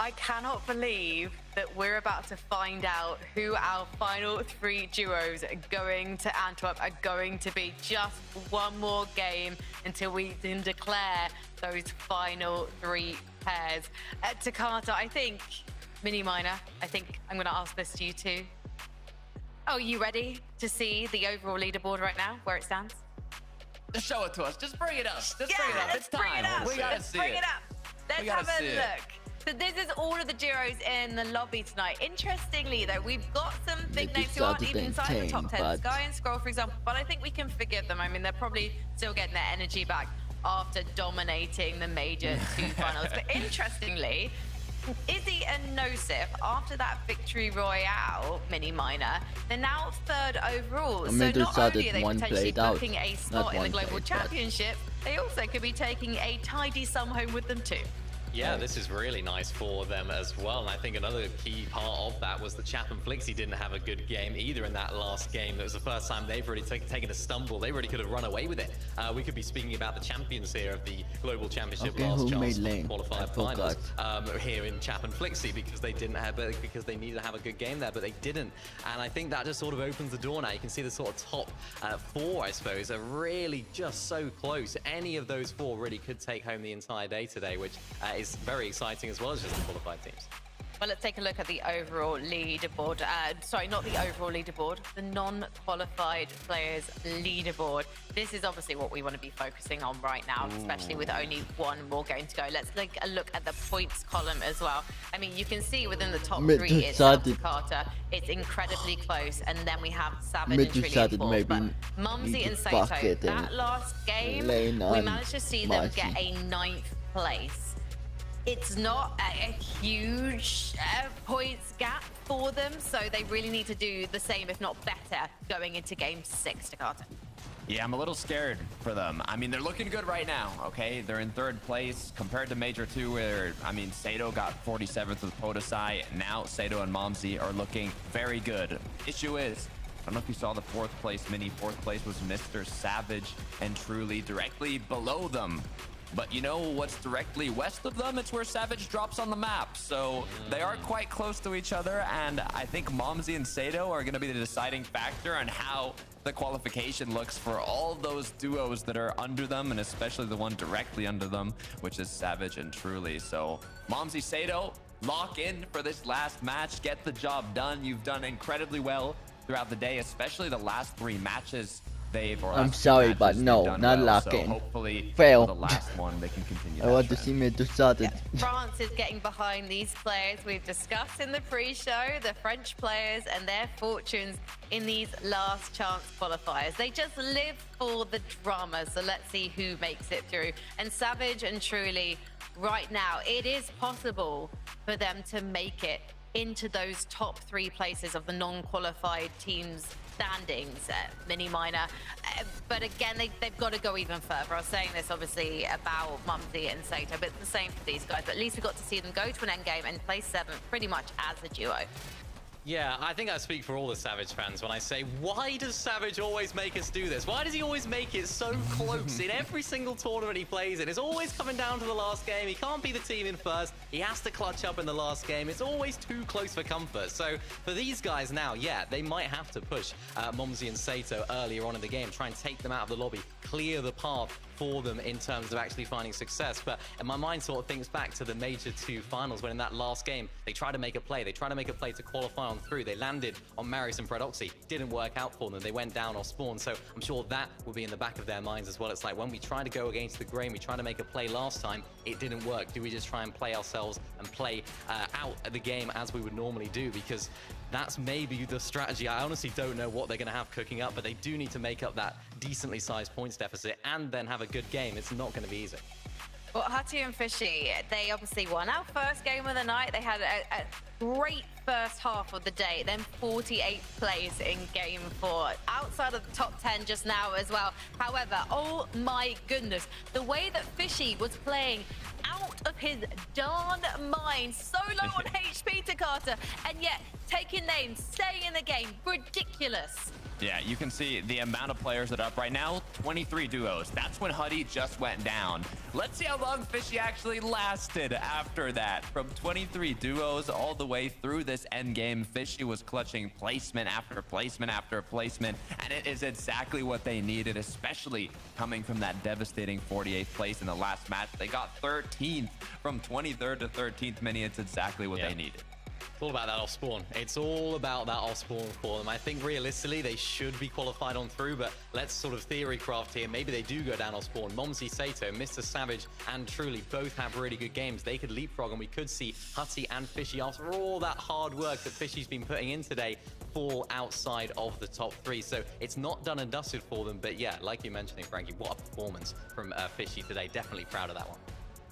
I cannot believe that we're about to find out who our final 3 duos going to Antwerp are going to be. Just one more game until we can declare those final 3 pairs. Takata, I think, Mini Miner, I think I'm going to ask this to you too. Are you ready to see the overall leaderboard right now, where it stands? Just show it to us. Just bring it up. Just bring it up. Let's It's time. We gotta see it. Let's have a look. So this is all of the duos in the lobby tonight. Interestingly, though, we've got some big names who aren't even inside the top 10. Sky and Scroll, for example, but I think we can forgive them. I mean, they're probably still getting their energy back after dominating the Major 2 finals. But interestingly, Izzy and Nosif, after that victory royale, Mini Miner, they're now 3rd overall. So not only are they potentially booking a spot in the Global Championship, they also could be taking a tidy sum home with them too. Yeah, this is really nice for them as well. And I think another key part of that was that Chap and Flixie didn't have a good game either in that last game. It was the first time they've really taken a stumble. They really could have run away with it. We could be speaking about the champions here of the Global Championship last chance qualified finals here in Chap and Flixie because they didn't have it, because they needed to have a good game there, but they didn't. And I think that just sort of opens the door now. You can see the sort of top 4, I suppose, are really just so close. Any of those 4 really could take home the entire day today, which is very exciting as well as just the qualified teams. Well, let's take a look at the overall leaderboard. Sorry, not the overall leaderboard, the non-qualified players leaderboard. This is obviously what we want to be focusing on right now, especially with only 1 more game to go. Let's take a look at the points column as well. I mean, you can see within the top 3, it's Carter. It's incredibly close. And then we have Savage and Trilly at 4th. But Mumsy and Sato, that last game, we managed to see them get a 9th place. It's not a huge points gap for them, so they really need to do the same, if not better, going into game 6, Takata. Yeah, I'm a little scared for them. I mean, they're looking good right now, okay? They're in 3rd place compared to Major 2, where, I mean, Sato got 47th with Podesai. Now Sato and Momsy are looking very good. Issue is, I don't know if you saw the 4th place mini. 4th place was Mr. Savage and Truly directly below them. But you know what's directly west of them? It's where Savage drops on the map. So they are quite close to each other. And I think Momsy and Sato are going to be the deciding factor on how the qualification looks for all those duos that are under them, and especially the one directly under them, which is Savage and Truly. So Momsy, Sato, lock in for this last match. Get the job done. You've done incredibly well throughout the day, especially the last 3 matches. I'm sorry, but no, not locking. So hopefully, fail. For the last one, they can continue. I want to see me to start it. France is getting behind these players. We've discussed in the pre-show the French players and their fortunes in these last chance qualifiers. They just live for the drama. So let's see who makes it through. And Savage and Truly, right now, it is possible for them to make it into those top 3 places of the non-qualified teams standings, Mini Miner. But again, they've got to go even further. I was saying this obviously about Mumsy and Sato, but it's the same for these guys. But at least we got to see them go to an end game and play 7th pretty much as a duo. Yeah, I think I speak for all the Savage fans when I say, why does Savage always make us do this? Why does he always make it so close in every single tournament he plays in? It's always coming down to the last game. He can't be the team in first. He has to clutch up in the last game. It's always too close for comfort. So for these guys now, yeah, they might have to push Momsy and Sato earlier on in the game, try and take them out of the lobby, clear the path for them in terms of actually finding success. But in my mind sort of thinks back to the Major 2 finals when in that last game, they tried to make a play. They tried to make a play to qualify on through. They landed on Marius and Predoxy. Didn't work out for them. They went down off spawn. So I'm sure that will be in the back of their minds as well. It's like when we tried to go against the grain, we tried to make a play last time, it didn't work. Do we just try and play ourselves and play out the game as we would normally do? Because that's maybe the strategy. I honestly don't know what they're going to have cooking up, but they do need to make up that decently sized points deficit and then have a good game. It's not going to be easy. Well, Hatu and Fishy, they obviously won our first game of the night. They had a great first half of the day, then 48th place in game 4, outside of the top 10 just now as well. However, oh my goodness, the way that Fishy was playing out of his darn mind, so low on HP, Takata, and yet taking names, staying in the game, ridiculous. Yeah, you can see the amount of players that are up right now, 23 duos. That's when Huddy just went down. Let's see how long Fishy actually lasted after that. From 23 duos all the way through this end game, Fishy was clutching placement after placement after placement, and it is exactly what they needed, especially coming from that devastating 48th place in the last match. They got 13th from 23rd to 13th. Mini, it's exactly what they needed. It's all about that off spawn. It's all about that off spawn for them. I think realistically they should be qualified on through, but let's sort of theory craft here. Maybe they do go down off spawn. Momsy, Sato, Mr. Savage, and Truly both have really good games. They could leapfrog, and we could see Hutty and Fishy, after all that hard work that Fishy's been putting in today, fall outside of the top 3. So it's not done and dusted for them. But yeah, like you mentioned, Frankie, what a performance from Fishy today. Definitely proud of that one.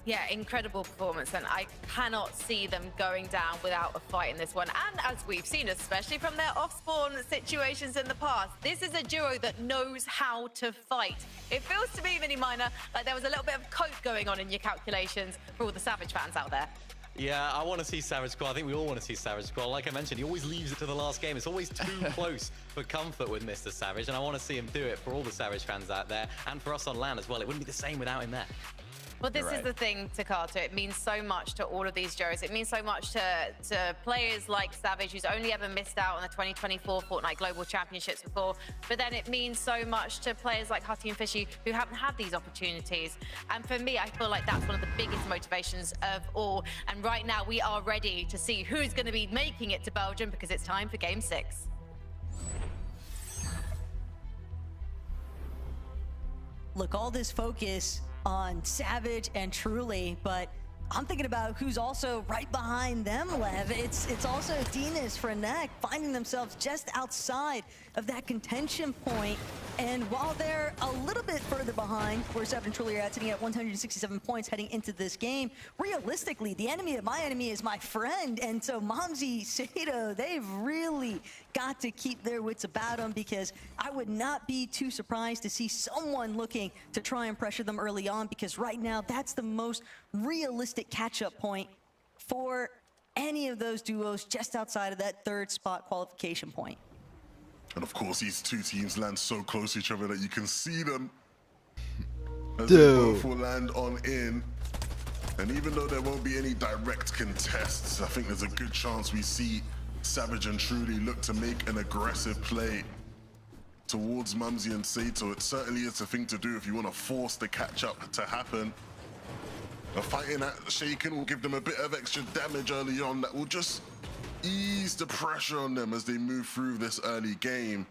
Yeah, incredible performance, and I cannot see them going down without a fight in this one. And as we've seen, especially from their off-spawn situations in the past, this is a duo that knows how to fight. It feels to me, Mini Miner, like there was a little bit of coke going on in your calculations for all the Savage fans out there. Yeah, I want to see Savage Squad. I think we all want to see Savage Squad. Like I mentioned, he always leaves it to the last game. It's always too close for comfort with Mr. Savage, and I want to see him do it for all the Savage fans out there, and for us on LAN as well. It wouldn't be the same without him there. Well, this is the thing, Takato. It means so much to all of these duos. It means so much to players like Savage, who's only ever missed out on the 2024 Fortnite Global Championships before. But then it means so much to players like Hutty and Fishy, who haven't had these opportunities. And for me, I feel like that's one of the biggest motivations of all. And right now, we are ready to see who's going to be making it to Belgium, because it's time for Game 6. Look, all this focus on Savage and Truly, but I'm thinking about who's also right behind them, Lev. It's also Dinas for Neck finding themselves just outside of that contention point. And while they're a little bit further behind, where Savage and Truly are at, sitting at 167 points heading into this game, realistically, the enemy of my enemy is my friend. And so Momsy, Sato, they've really got to keep their wits about them, because I would not be too surprised to see someone looking to try and pressure them early on, because right now that's the most realistic catch-up point for any of those duos just outside of that third spot qualification point. And of course, these two teams land so close to each other that you can see them as Dude. they both will land on in. And even though there won't be any direct contests, I think there's a good chance we see Savage and Truly look to make an aggressive play towards Mumsy and Sato. It certainly is the thing to do if you want to force the catch-up to happen. A fighting at Shaken will give them a bit of extra damage early on that will just ease the pressure on them as they move through this early game.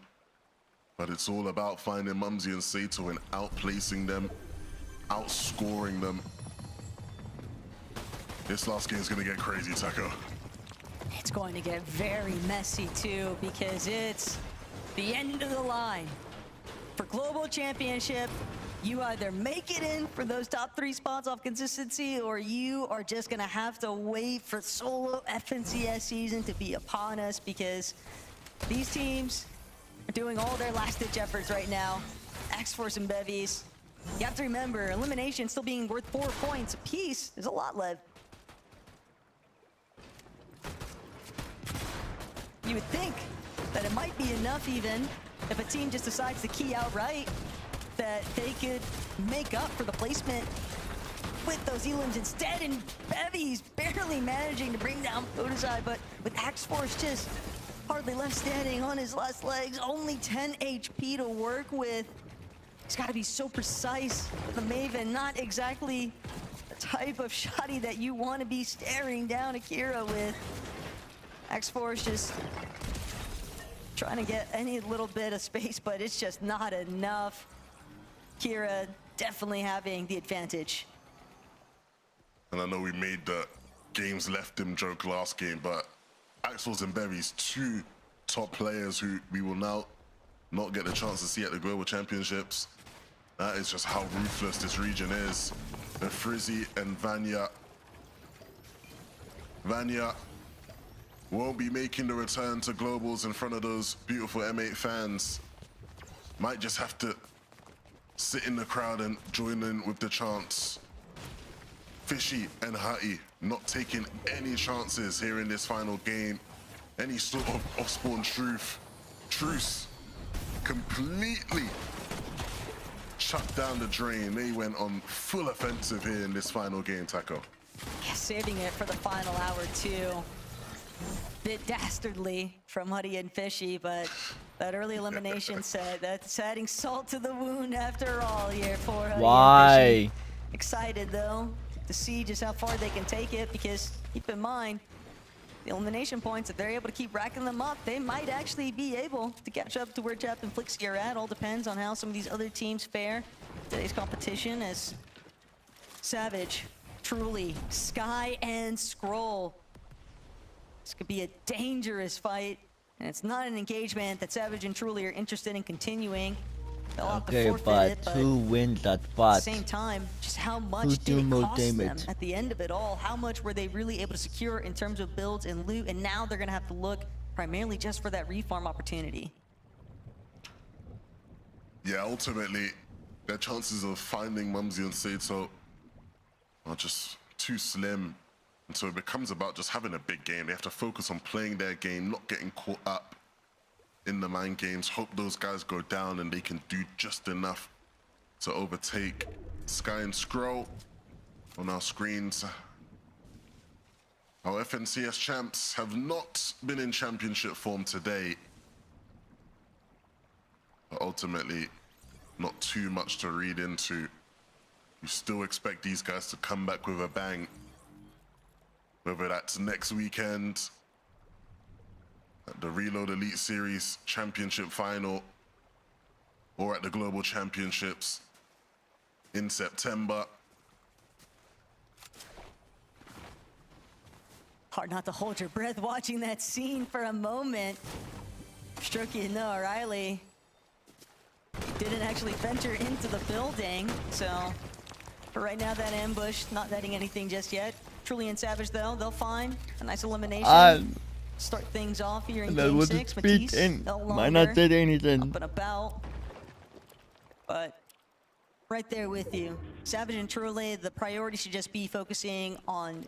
But it's all about finding Mumsy and Sato and outplacing them, outscoring them. This last game is going to get crazy, Taco. It's going to get very messy too, because it's the end of the line. For Global Championship, you either make it in for those top 3 spots off consistency, or you are just gonna have to wait for solo FNCS season to be upon us, because these teams are doing all their last-ditch efforts right now. X-Force and Bevies. You have to remember, elimination still being worth 4 points apiece is a lot, Lev. You would think that it might be enough, even if a team just decides to key outright, that they could make up for the placement with those elims instead. And Bevy's barely managing to bring down Photoside, but with X-Force just hardly left standing on his last legs, only 10 HP to work with. He's got to be so precise with the Maven, not exactly the type of shotty that you want to be staring down Akira with. X-Force just trying to get any little bit of space, but it's just not enough. Kira definitely having the advantage. And I know we made the games left him joke last game, but Axel's and Berry's 2 top players who we will now not get the chance to see at the Global Championships. That is just how ruthless this region is. And Frizzy and Vanya won't be making the return to Globals in front of those beautiful M8 fans. Might just have to sit in the crowd and join in with the chants. Fishy and Hutty not taking any chances here in this final game. Any sort of off-spawn truce completely shut down the drain. They went on full offensive here in this final game, Taco. Yeah, saving it for the final hour too. Bit dastardly from Huddy and Fishy, but that early elimination set, that's adding salt to the wound after all here for Huddy and Why? Fishy. Excited though to see just how far they can take it, because keep in mind, the elimination points, if they're able to keep racking them up, they might actually be able to catch up to where Jap and Flixie are at. All depends on how some of these other teams fare today's competition, as Savage, Truly, Sky, and Scroll. This could be a dangerous fight, and it's not an engagement that Savage and Truly are interested in continuing. They'll have to Okay, forfeit but it, who wins that at the fight? same time, just how Who's much did doing it more cost them damage? at the end of it all? How much were they really able to secure in terms of builds and loot? And now they're gonna have to look primarily just for that refarm opportunity. Yeah, ultimately, their chances of finding Mumsy and Sato are just too slim. And so it becomes about just having a big game. They have to focus on playing their game, not getting caught up in the mind games. Hope those guys go down and they can do just enough to overtake Sky and Scroll on our screens. Our FNCS champs have not been in championship form today, but ultimately not too much to read into. You still expect these guys to come back with a bang, whether that's next weekend at the Reload Elite Series Championship Final or at the Global Championships in September. Hard not to hold your breath watching that scene for a moment. Strokey, no, Riley didn't actually venture into the building, so for right now, that ambush, not netting anything just yet. Truly and Savage, though, they'll find a nice elimination. Start things off here in That Game was 6. a Matisse, speed and no might not longer did anything. up and about. But right there with you. Savage and Truly, the priority should just be focusing on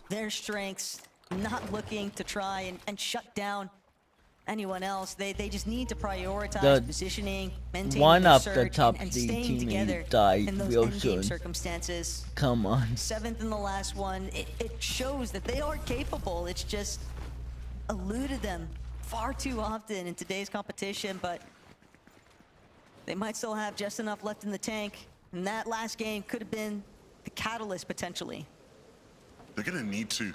their strengths, not looking to try and shut down anyone else. They just need to prioritize The positioning, maintaining one their of the surge, top and three staying teams together died in those real endgame soon. circumstances. Come on. 7th in the last one, it shows that they are capable. It's just eluded them far too often in today's competition, but they might still have just enough left in the tank, and that last game could have been the catalyst potentially. They're gonna need to.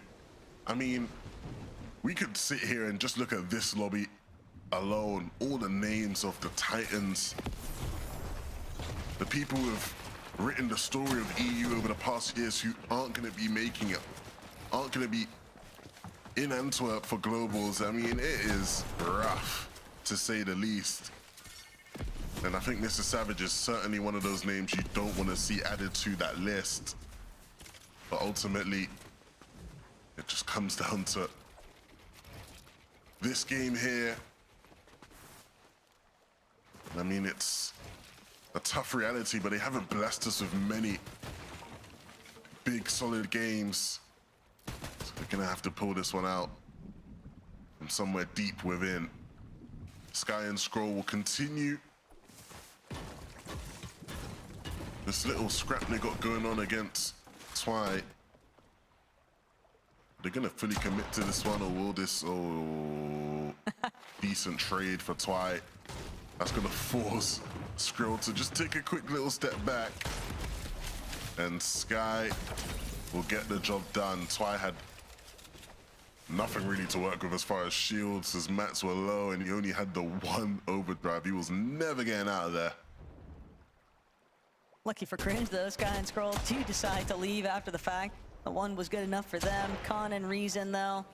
I mean, we could sit here and just look at this lobby alone, all the names of the Titans, the people who have written the story of EU over the past years who aren't gonna be making it, aren't gonna be in Antwerp for globals. I mean, it is rough, to say the least. And I think Mr. Savage is certainly one of those names you don't want to see added to that list. But ultimately, it just comes down to this game here. I mean, it's a tough reality, but they haven't blessed us with many big, solid games. So they're gonna have to pull this one out from somewhere deep within. Sky and Scroll will continue this little scrap they got going on against Twy. They're gonna fully commit to this one, or will this? Oh, decent trade for Twy. That's gonna force Skrill to just take a quick little step back, and Sky will get the job done. Twy had nothing really to work with as far as shields. His mats were low, and he only had the one overdrive. He was never getting out of there. Lucky for Cringe, though, Sky and Scroll do decide to leave after the fact. The one was good enough for them. Con and Reason, though.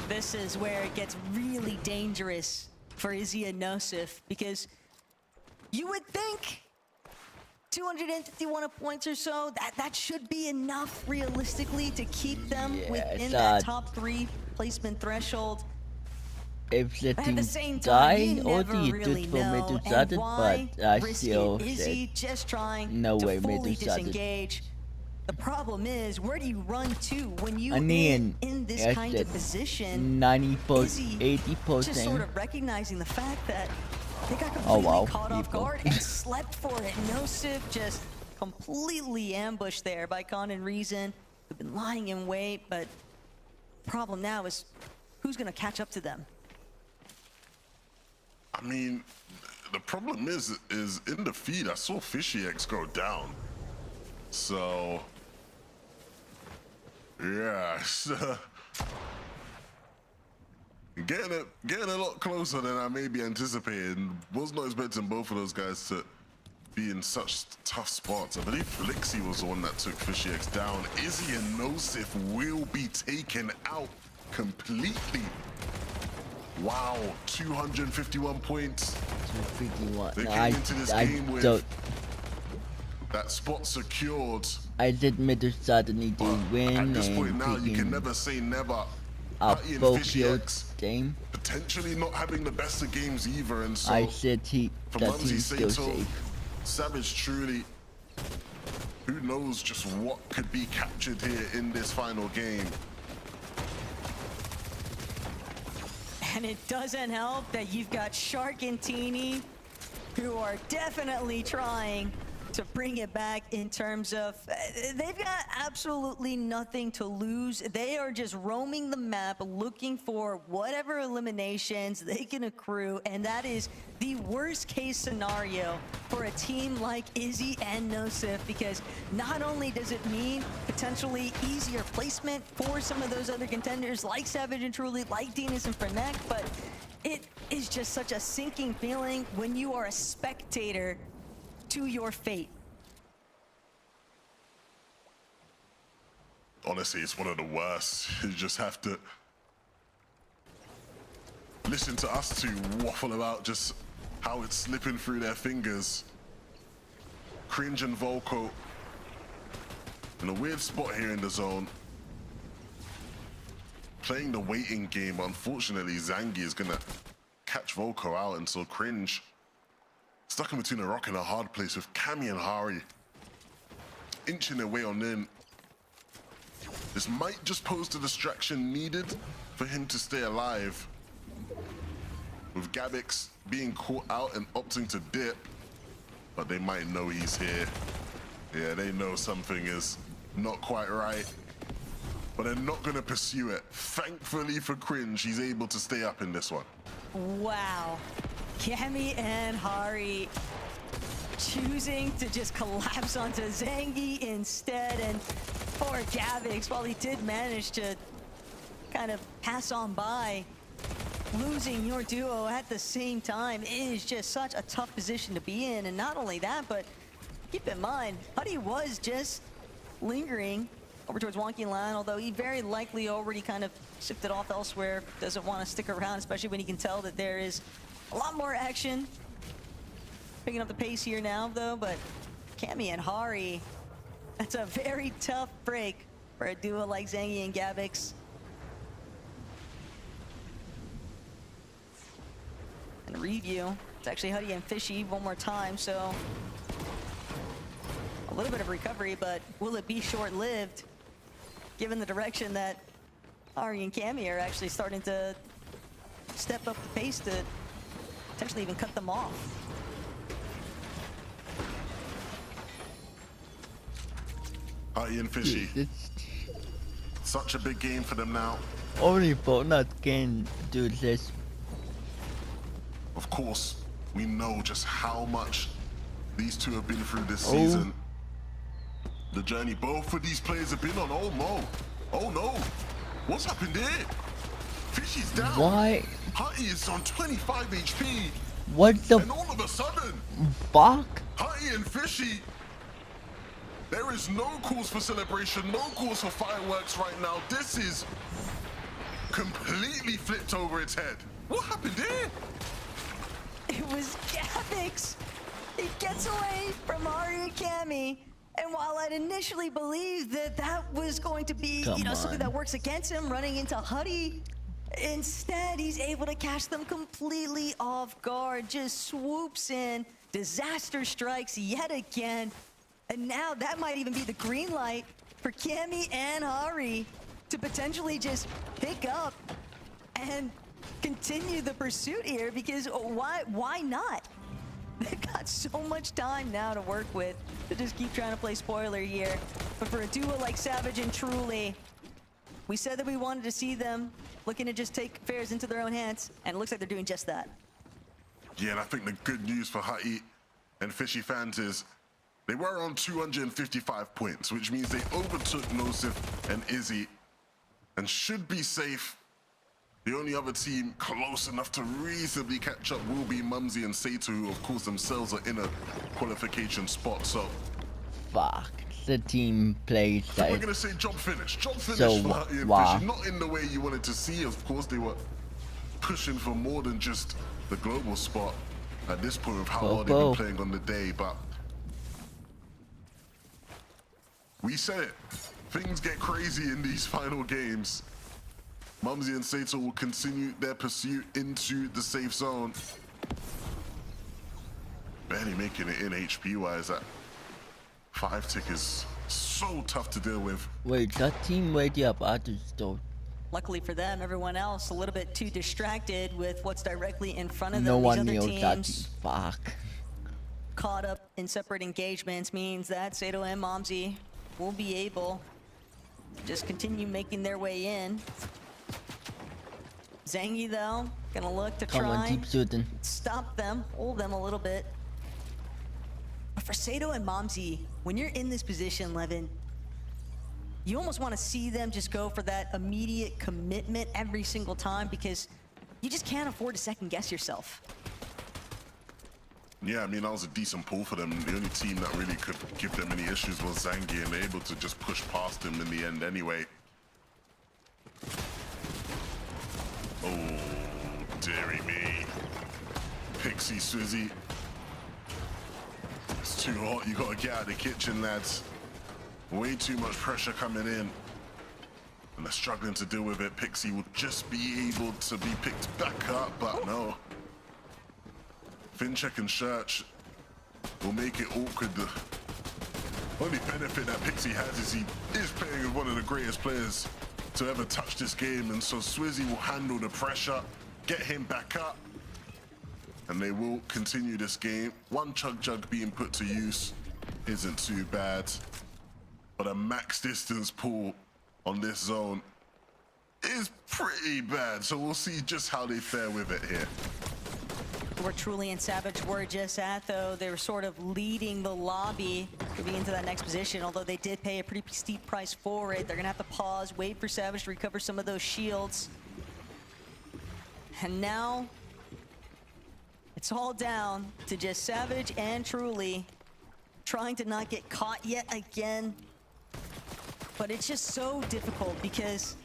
This is where it gets really dangerous for Izzy and Nosif, because you would think 251 points or so, that should be enough realistically to keep them within that top 3 placement threshold. If the At team the same die, time, you or never the really for me know, to start and it, why but I risk still it? Is said he just trying no to way me fully to start it. disengage? The problem is, where do you run to when you I mean, in this I kind said of position? 90%, Izzy 80%. just sort of recognizing the fact that they got Oh, completely wow, caught off people. guard and slept for it. Nosif just completely ambushed there by Khan and Reason, who've been lying in wait, but problem now is who's gonna catch up to them? I mean, the problem is in the feed, I saw Fishy X go down. So, yeah, getting a lot closer than I maybe anticipated. Was not expecting both of those guys to be in such tough spots. I believe Flixie was the one that took Fishy X down. Izzy and Nosif will be taken out completely. Wow, 251 points. 251. They No, came into this game with don't. that spot secured. I did middle suddenly do But win at this point and now, you can taking never say never. a Hutty and full Fishy kill X game. potentially not having the best of games either, and so I said for that Mumsy he's still Sato, safe. Savage truly, who knows just what could be captured here in this final game. And it doesn't help that you've got Shark and Teeny, who are definitely trying to bring it back in terms of they've got absolutely nothing to lose. They are just roaming the map looking for whatever eliminations they can accrue, and that is the worst case scenario for a team like Izzy and Nosif, because not only does it mean potentially easier placement for some of those other contenders like Savage and Truly, like Dinas and Frenek, but it is just such a sinking feeling when you are a spectator to your fate. Honestly, it's one of the worst. You just have to listen to us two waffle about just how it's slipping through their fingers. Cringe and Volko in a weird spot here in the zone. Playing the waiting game. Unfortunately, Zangi is gonna catch Volko out, and so Cringe stuck in between a rock and a hard place with Cammy and Hari inching their way on in. This might just pose the distraction needed for him to stay alive. With Gabix being caught out and opting to dip, but they might know he's here. Yeah, they know something is not quite right, but they're not gonna pursue it. Thankfully for Cringe, he's able to stay up in this one. Wow. Cammy and Hari choosing to just collapse onto Zangi instead, and poor Gavix, while he did manage to kind of pass on by, losing your duo at the same time is just such a tough position to be in. And not only that, but keep in mind, Huddy was just lingering over towards Wonky Line, although he very likely already kind of shifted off elsewhere, doesn't want to stick around, especially when he can tell that there is a lot more action. Picking up the pace here now, though, but Cammy and Hari, that's a very tough break for a duo like Zangi and Gabix. And review, it's actually Huddy and Fishy one more time, so a little bit of recovery, but will it be short-lived given the direction that Hari and Cammy are actually starting to step up the pace to potentially even cut them off? Hutty and Fishy, It's such a big game for them now. only Fortnite can do this. Of course, we know just how much these two have been through this Oh. season. The journey both of these players have been on. Oh no. Oh no. What's happened here? Fishy's down. Why? Hutty is on 25 HP. What the And all of a sudden, fuck? Hutty and Fishy, there is no cause for celebration, no cause for fireworks right now. This is completely flipped over its head. What happened here? It was Gavix. He gets away from Hari and Cammy. And while I'd initially believed that that was going to be, Come something on. that works against him, running into Huddy, instead he's able to catch them completely off guard, just swoops in, disaster strikes yet again. And now that might even be the green light for Cammy and Hari to potentially just pick up and continue the pursuit here, because why not? They've got so much time now to work with to just keep trying to play spoiler here. But for a duo like Savage and Truly, we said that we wanted to see them looking to just take affairs into their own hands, and it looks like they're doing just that. Yeah, and I think the good news for Hutty and Fishy fans is they were on 255 points, which means they overtook Nosif and Izzy and should be safe. The only other team close enough to reasonably catch up will be Mumsy and Sato, who of course themselves are in a qualification spot. So Fuck. The team plays that. we're gonna say job finished. Job finished So, for Hutty and wow. Fishy. Not in the way you wanted to see. Of course, they were pushing for more than just the global spot at this point of how well they've been playing on the day, but we said it. Things get crazy in these final games. Mumsy and Sato will continue their pursuit into the safe zone. Barely making it in HP-wise. That 5 tick is so tough to deal with. Wait, that team where the others though? Luckily for them, everyone else a little bit too distracted with what's directly in front of them. No These one other knew that team. teams Fuck. caught up in separate engagements means that Sato and Momsy will be able to just continue making their way in. Zangy, though, gonna look to Come on, try keep shooting. stop them, hold them a little bit. But for Sato and Momsy, when you're in this position, Levin, you almost want to see them just go for that immediate commitment every single time, because you just can't afford to second guess yourself. Yeah, I mean, that was a decent pull for them. The only team that really could give them any issues was Zangi, and they're able to just push past him in the end anyway. Oh, dearie me. Pixie, Swizzy. It's too hot. You gotta get out of the kitchen, lads. Way too much pressure coming in. And they're struggling to deal with it. Pixie will just be able to be picked back up, but no. Fincheck and Church will make it awkward. The only benefit that Pixie has is he is playing with one of the greatest players to ever touch this game, and so Swizzy will handle the pressure, get him back up, and they will continue this game. One Chug Jug being put to use isn't too bad, but a max distance pull on this zone is pretty bad, so we'll see just how they fare with it here. Where Truly and Savage were just at, though, they were sort of leading the lobby moving into that next position, although they did pay a pretty steep price for it. They're gonna have to pause, wait for Savage to recover some of those shields. And now it's all down to just Savage and Truly trying to not get caught yet again. But it's just so difficult because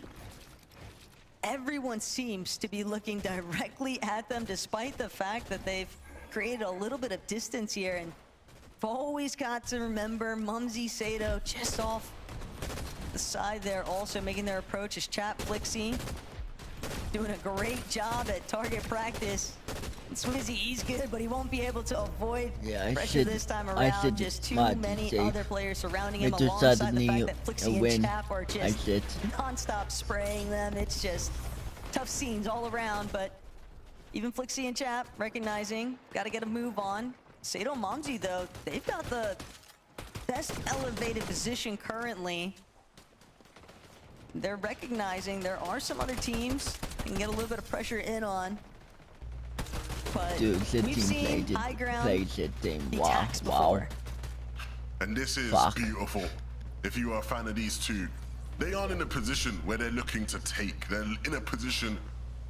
everyone seems to be looking directly at them, despite the fact that they've created a little bit of distance here. And you've always got to remember Mumsy, Sato just off the side there, also making their approach is Chap Flixie, doing a great job at target practice. And Swizzy, he's good, but he won't be able to avoid pressure this time around. Just too many other players surrounding him, alongside the fact that Flixie and Chap are just non-stop spraying them. It's just tough scenes all around, but even Flixie and Chap recognizing, got to get a move on. Sato and Momsy, though, they've got the best elevated position currently. They're recognizing there are some other teams they can get a little bit of pressure in on. But dude, the we've team seen played high ground it team. be Wow, taxed wow. before. And this is beautiful. If you are a fan of these two, they aren't in a position where they're looking to take. They're in a position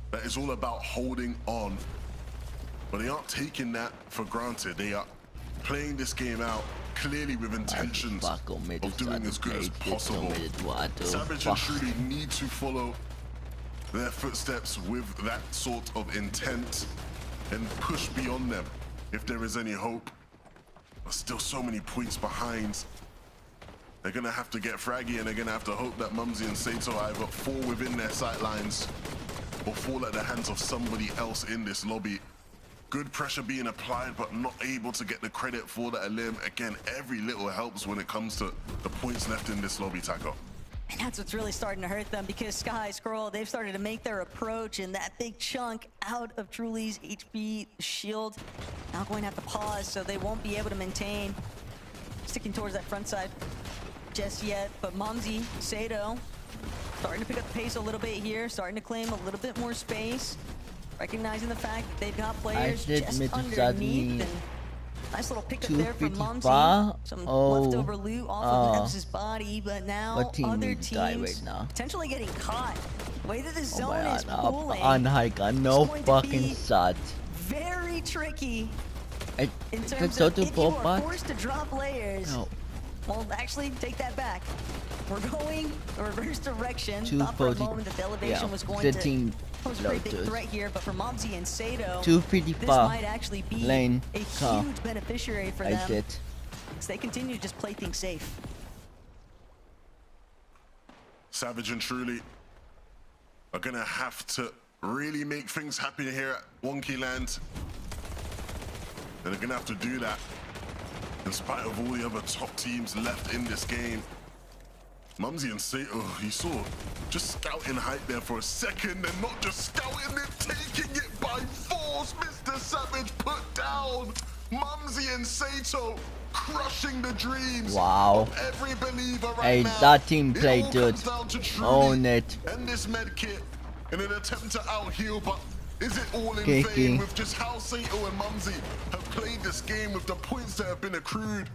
that is all about holding on. But they aren't taking that for granted. They are playing this game out clearly with intentions of doing as good as possible. Savage and Truly need to follow their footsteps with that sort of intent and push beyond them if there is any hope. But still so many points behind. They're gonna have to get fraggy, and they're gonna have to hope that Mumsy and Sato either fall within their sight lines or fall at the hands of somebody else in this lobby. Good pressure being applied, but not able to get the credit for that elim. Again, every little helps when it comes to the points left in this lobby, Taco. And that's what's really starting to hurt them, because Sky Scroll, they've started to make their approach, and that big chunk out of Truly's HP shield now going to have to pause, so they won't be able to maintain sticking towards that front side just yet. But Mumsy, Sato, starting to pick up the pace a little bit here, starting to claim a little bit more space, recognizing the fact that they've got players just underneath. And nice little pickup there from Mumsy. Some leftover loot off of Nebs' body, but now other teams potentially getting caught. The way that the zone is pulling, no fucking shot. very tricky in It's terms so of if you are bot. forced to drop layers. No. Well, actually, take that back. We're going the reverse direction. Too Thought for a pretty- moment that the elevation yeah, was going the to team pose a pretty big loaded. threat here, but for Mumsy and Sato, Too pretty this far. might actually be Lane, a car. huge beneficiary for I them. said. So they continue to just play things safe. Savage and Truly are gonna have to really make things happen here at Wonky Land. And they're gonna have to do that in spite of all the other top teams left in this game. Mumsy and Sato, you saw just scouting height there for a second, and not just scouting it, taking it by force. Mr. Savage put down Mumsy and Sato, crushing the dreams Wow. of every believer right Hey, now. that team It played all good. comes down to Truly Own it. and this med kit in an attempt to out-heal, but is it all in Kiki. vain with just how Sato and Mumsy have played this game with the points that have been accrued?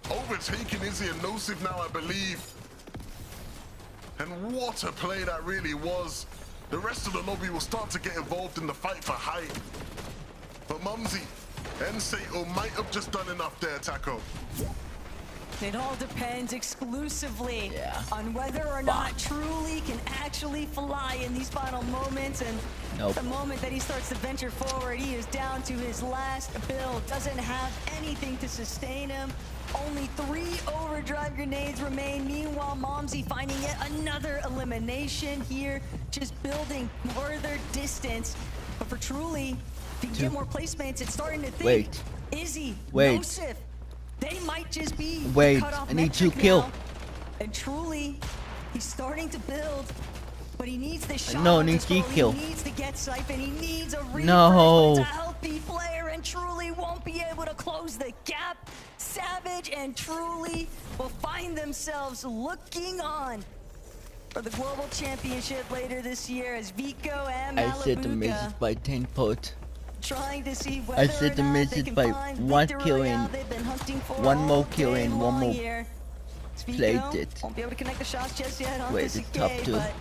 Overtaking Izzy and Nosif now, I believe. And what a play that really was. The rest of the lobby will start to get involved in the fight for height. But Mumsy and Sato might have just done enough there, Taco. It all depends exclusively Yeah. on whether or not Truly can actually fly in these final moments. And Nope. the moment that he starts to venture forward, he is down to his last build. Doesn't have anything to sustain him. Only 3 overdrive grenades remain. Meanwhile, Momsy finding yet another elimination here, just building further distance. But for Truly, if he can get more placements, it's starting to think. Wait. Izzy, Wait. Nosif, they might just be Wait, cut-off I need metric to kill. now. And Truly, he's starting to build, but he needs the shot. No, on need this to goal. kill. He needs to get Siphon. He needs a refresh. No. But it's a healthy player, and Truly won't be able to close the gap. Savage and Truly will find themselves looking on for the Global Championship later this year as Vico and I said the Malibuca message by 10 pot. trying to see whether I said or the not they message can by find one Victor kill Royale in, they've been hunting for one more all kill day in, one long more here. played Vico it. won't be able to connect the shots just yet on Wait, this the top Decay, two. but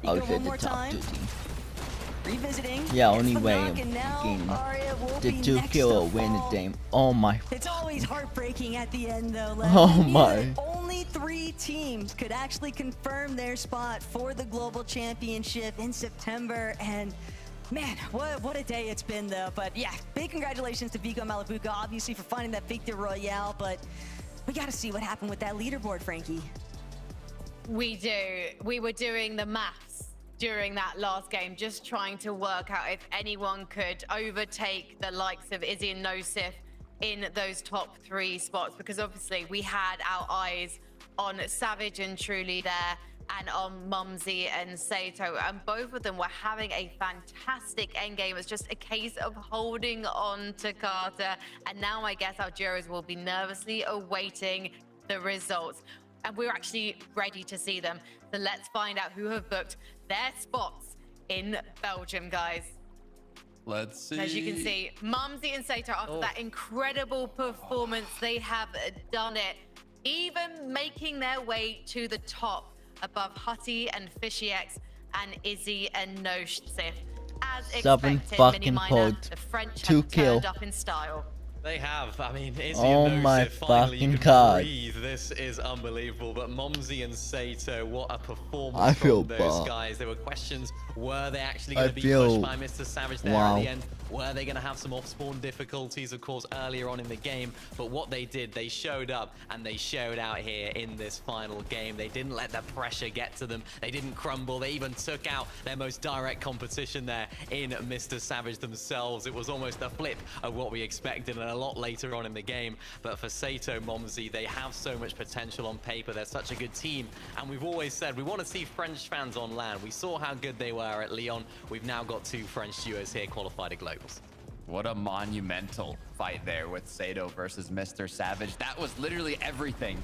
I'll Vico say one the more top time. 2 team. Revisiting. Yeah, Gets only the way knock, I'm and now getting Aria will the be 2 next kill to or win the fall. game. Oh my. It's always heartbreaking at the end, though. Lev. Oh We knew my. that only 3 teams could actually confirm their spot for the Global Championship in September, and man, what a day it's been, though. But yeah, big congratulations to Vico and Malibuca, obviously, for finding that Victor Royale, but we got to see what happened with that leaderboard, Frankie. We do. We were doing the maths during that last game, just trying to work out if anyone could overtake the likes of Izzy and Nosif in those top 3 spots, because obviously we had our eyes on Savage and Truly there and on Mumsy and Sato, and both of them were having a fantastic endgame. It's just a case of holding on to Carter, and now I guess our jurors will be nervously awaiting the results. And we're actually ready to see them. So let's find out who have booked their spots in Belgium, guys. Let's see. As you can see, Mumsy and Sato, after that incredible performance, they have done it. Even making their way to the top above Hutty and Fishy X and Izzy and Nosif. As 7 expected, fucking Mini Miner, pod. the French 2 have kill. turned up in style. They have. I mean, Izzy Oh and my Nosif finally fucking can God. breathe. This is unbelievable. But Momsy and Sato, what a performance I feel from those bad. guys. There were questions. Were they actually I going to be feel- pushed by Mr. Savage there wow. at the end? Were they going to have some off-spawn difficulties, of course, earlier on in the game? But what they did, they showed up and they showed out here in this final game. They didn't let the pressure get to them. They didn't crumble. They even took out their most direct competition there in Mr. Savage themselves. It was almost the flip of what we expected and a lot later on in the game. But for Sato, Momsy, they have so much potential on paper. They're such a good team. And we've always said we want to see French fans on land. We saw how good they were at Lyon. We've now got 2 French duos here qualified at Globals. What a monumental fight there with Sato versus Mr. Savage. That was literally everything.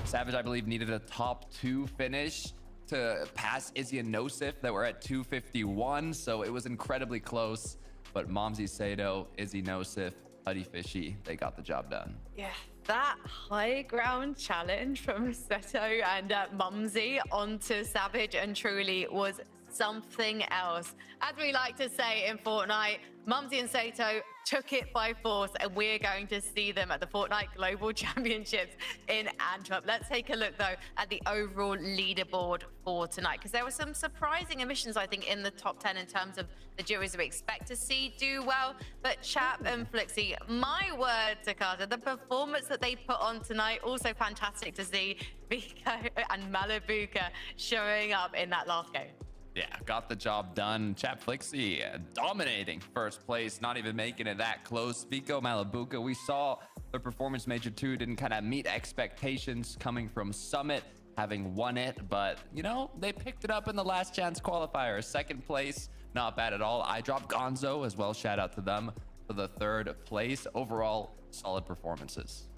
Savage, I believe, needed a top 2 finish to pass Izzy and Nosif that were at 251. So it was incredibly close. But Momsy, Sato, Izzy, Nosif, Huddy Fishy, they got the job done. Yeah, that high ground challenge from Seto and Mumsy onto Savage and Truly was something else. As we like to say in Fortnite, Mumsy and Sato took it by force, and we're going to see them at the Fortnite Global Championships in Antwerp. Let's take a look, though, at the overall leaderboard for tonight, because there were some surprising emissions, I think, in the top 10 in terms of the juries we expect to see do well. But Chap and Flixie, my word, Takata, the performance that they put on tonight, also fantastic to see Vico and Malibuka showing up in that last game. Yeah, got the job done. Chap Flixie dominating first place, not even making it that close. Vico, Malibuka, we saw the performance Major 2 didn't kind of meet expectations coming from Summit, having won it. But, you know, they picked it up in the last chance qualifier. Second place, not bad at all. I dropped Gonzo as well. Shout out to them for the 3rd place. Overall, solid performances.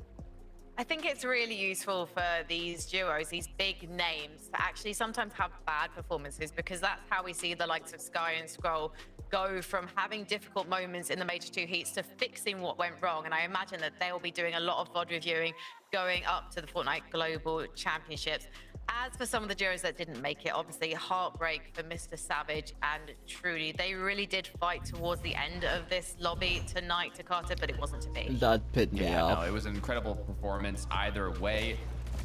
I think it's really useful for these duos, these big names, to actually sometimes have bad performances, because that's how we see the likes of Sky and Scroll go from having difficult moments in the Major 2 heats to fixing what went wrong. And I imagine that they'll be doing a lot of VOD reviewing going up to the Fortnite Global Championships. As for some of the duos that didn't make it, obviously heartbreak for Mr. Savage and Truly. They really did fight towards the end of this lobby tonight, Takata, but it wasn't to be. That pit me Yeah, off. no, it was an incredible performance either way.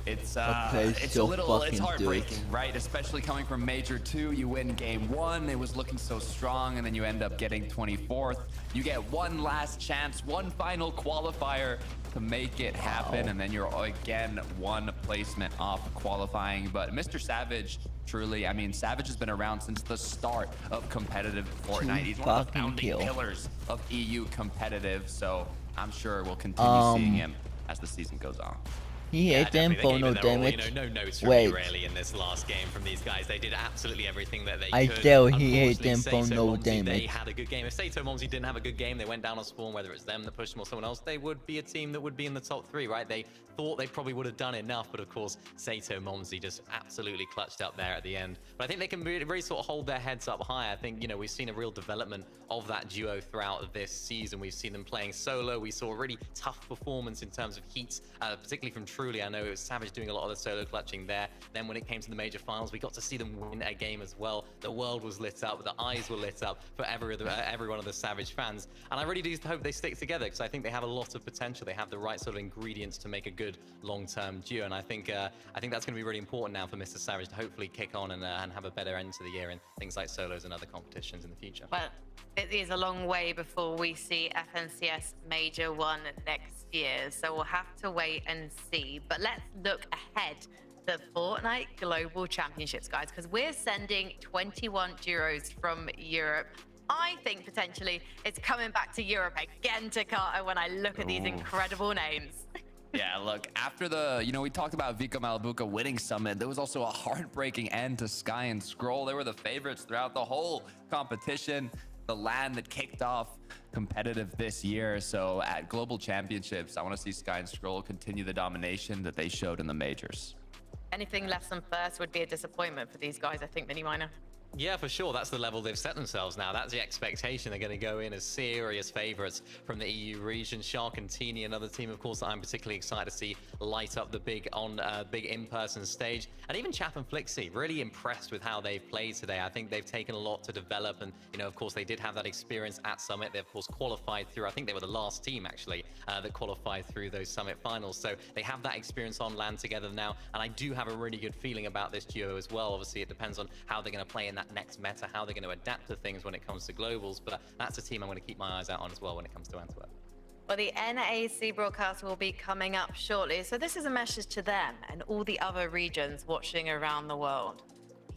It's Okay, it's a still little, it's fucking do heartbreaking, it. right? Especially coming from Major 2, you win game 1, it was looking so strong, and then you end up getting 24th. You get one last chance, one final qualifier to make it happen, and then you're again one placement off qualifying. But Mr. Savage, truly, I mean, Savage has been around since the start of competitive Fortnite. He's one of the founding pillars of EU competitive, so I'm sure we'll continue seeing him as the season goes on. He hit them for no damage. You know, no notes from Wait. me really in this last game from these guys. They did absolutely everything that they I could. tell he hit Unfortunately, them for Sato, no Momsy, damage. They had a good game. If Sato Momsy didn't have a good game, they went down on spawn, whether it's them that pushed them or someone else, they would be a team that would be in the top 3, right? They thought they probably would have done enough, but of course, Sato Momsy just absolutely clutched up there at the end. But I think they can really sort of hold their heads up high. I think, you know, we've seen a real development of that duo throughout this season. We've seen them playing solo. We saw a really tough performance in terms of heats, particularly from Truly. I know it was Savage doing a lot of the solo clutching there. Then when it came to the major finals, we got to see them win a game as well. The world was lit up, the eyes were lit up for every one of the Savage fans. And I really do hope they stick together, because I think they have a lot of potential. They have the right sort of ingredients to make a good long-term duo. And I think that's going to be really important now for Mr. Savage to hopefully kick on and have a better end to the year in things like solos and other competitions in the future. Well, it is a long way before we see FNCS Major 1 next year, so we'll have to wait and see. But let's look ahead to Fortnite Global Championships, guys, because we're sending 21 duos from Europe. I think potentially it's coming back to Europe again, Takata, when I look at these incredible names. Yeah, look, after the, we talked about Vico Malibuka winning Summit, there was also a heartbreaking end to Sky and Scroll. They were the favorites throughout the whole competition, the LAN that kicked off competitive this year. So at Global Championships, I want to see Sky and Scroll continue the domination that they showed in the majors. Anything less than first would be a disappointment for these guys, I think, Mini Miner. Yeah, for sure. That's the level they've set themselves now. That's the expectation. They're going to go in as serious favorites from the EU region. Shark and Teeny, another team, of course, that I'm particularly excited to see light up the big in-person stage. And even Chap and Flixie, really impressed with how they've played today. I think they've taken a lot to develop. And, you know, of course, they did have that experience at Summit. They, of course, qualified through. I think they were the last team, actually, that qualified through those Summit finals. So they have that experience on land together now. And I do have a really good feeling about this duo as well. Obviously, it depends on how they're going to play in that next meta, how they're going to adapt to things when it comes to globals, but that's a team I'm going to keep my eyes out on as well when it comes to Antwerp. Well, the NAC broadcast will be coming up shortly, so this is a message to them and all the other regions watching around the world.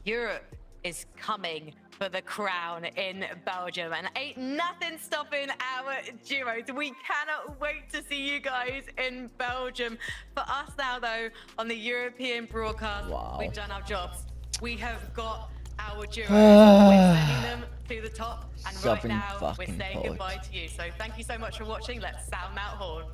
Europe is coming for the crown in Belgium, and ain't nothing stopping our duos. We cannot wait to see you guys in Belgium. For us now, though, on the European broadcast, we've done our jobs. We have got our duos. We're sending them to the top, and right now we're saying goodbye to you. So thank you so much for watching. Let's sound that horn.